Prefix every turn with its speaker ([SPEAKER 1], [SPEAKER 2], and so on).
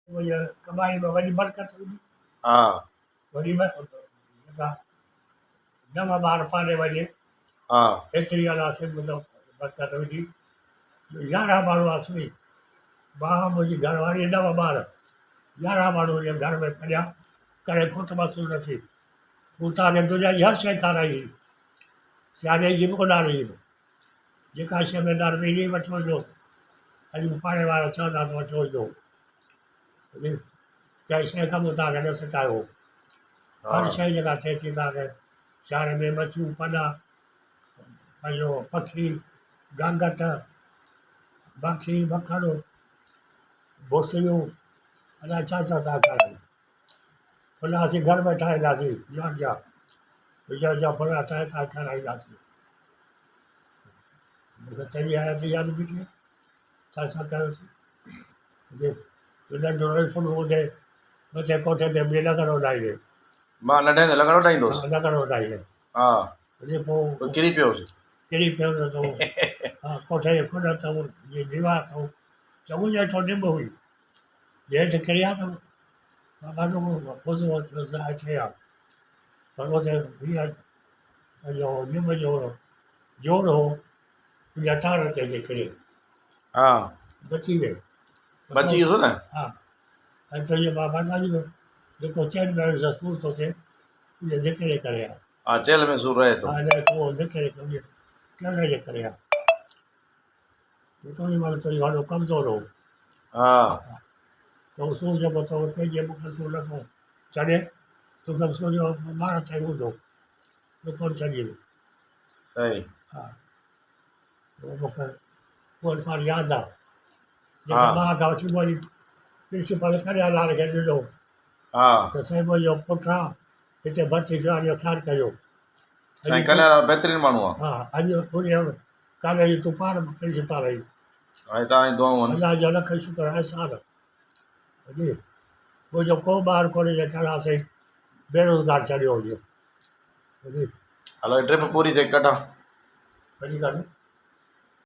[SPEAKER 1] मुंहिंजे कमाई में वॾी बरक़त हूंदी।
[SPEAKER 2] हा
[SPEAKER 1] वॾी जेका नव ॿार पाले वञे
[SPEAKER 2] हा
[SPEAKER 1] एतिरी हलासीं मतिलबु बरक़त हूंदी। 11 माण्हू हुआसीं, मां मुंहिंजी घरवारी 9 ॿार, 11 माण्हू जे घर में पलिया करे खुट महसूसु न थी। हू तव्हांखे दुनिया जी हर शइ खाराई, सियारे जी बि उॾारी बि, जेका शइ में दार में ईअं वठी वञो। अॼु पाड़े वारा चवंदा त वठी वञो, कंहिं शइ खां बि तव्हांखे न सिकायो। हर शइ जेका थिए थी तव्हांखे सियारे में मच्छियूं पना पंहिंजो पखी गांगट बाखी मखण बोसलियूं अलाए छा छा था खाइनि। फुल असीं घर में ठाहींदासीं जा फुल ठाहे था खाराईंदासीं। मूंखे चङी आया यादि बि थी छा छा कयोसीं। नंढिड़ो फुल हूंदे मथे कोठे ते ॿिए लकड़ उॾाईंदे,
[SPEAKER 2] मां नंढे हूंदे लकड़ उॾाईंदोसि।
[SPEAKER 1] लकड़ उॾाईंदे
[SPEAKER 2] हा
[SPEAKER 1] पोइ
[SPEAKER 2] किरी पियोसि।
[SPEAKER 1] किरी पियो त हा कोठे जे खुॾ अथव जीअं दीवार अथव चङो हेठो निब हुई, हेठि किरिया त थिए हा पर उते हीअं पंहिंजो निब जो जोड़ हो उनजे टार ते अची किरी
[SPEAKER 2] हा
[SPEAKER 1] बची वियो।
[SPEAKER 2] बची वियुसि न।
[SPEAKER 1] हा ऐं तुंहिंजे बाबा जी जेको चैन में सां सूर थो थिए उन धिके जे करे आहे।
[SPEAKER 2] हा चेल में सूर रहे थो।
[SPEAKER 1] हा थो धिके कहिड़े जे करे आहे। तुंहिंजी महिल तुंहिंजो ॾाढो कमज़ोर हो।
[SPEAKER 2] हा
[SPEAKER 1] त उहो सूर जेको अथव पंहिंजे मूंखे सूर नथो छॾे तोखे बि सूर जो ॿार ताईं हूंदो कोन छॾींदो।
[SPEAKER 2] सही।
[SPEAKER 1] हा उहो मूंखे उहो असां यादि आहे
[SPEAKER 2] हा
[SPEAKER 1] जेका मां खां वठी वरी प्रिंसिपल कन्हैयालाल खे ॾिनो
[SPEAKER 2] हा
[SPEAKER 1] त साईं मुंहिंजो पुटु आहे हिते भर्ती थियो आहे ख़्यालु कयो।
[SPEAKER 2] साईं कन्हैयालाल बहितरीनु माण्हू आहे।
[SPEAKER 1] हा अॼु उन कॉलेज जी तूं पाण प्रिंसिपल आहीं।
[SPEAKER 2] हाणे तव्हांजी दुआऊं आहिनि।
[SPEAKER 1] अलाह जो लख शुक्र अहसान। मुंहिंजो को ॿार कोन्हे जंहिंखे असां बेरोज़गार छॾियो हुजे।
[SPEAKER 2] हलो ट्रिप पूरी थिए कटां।
[SPEAKER 1] वॾी ॻाल्हि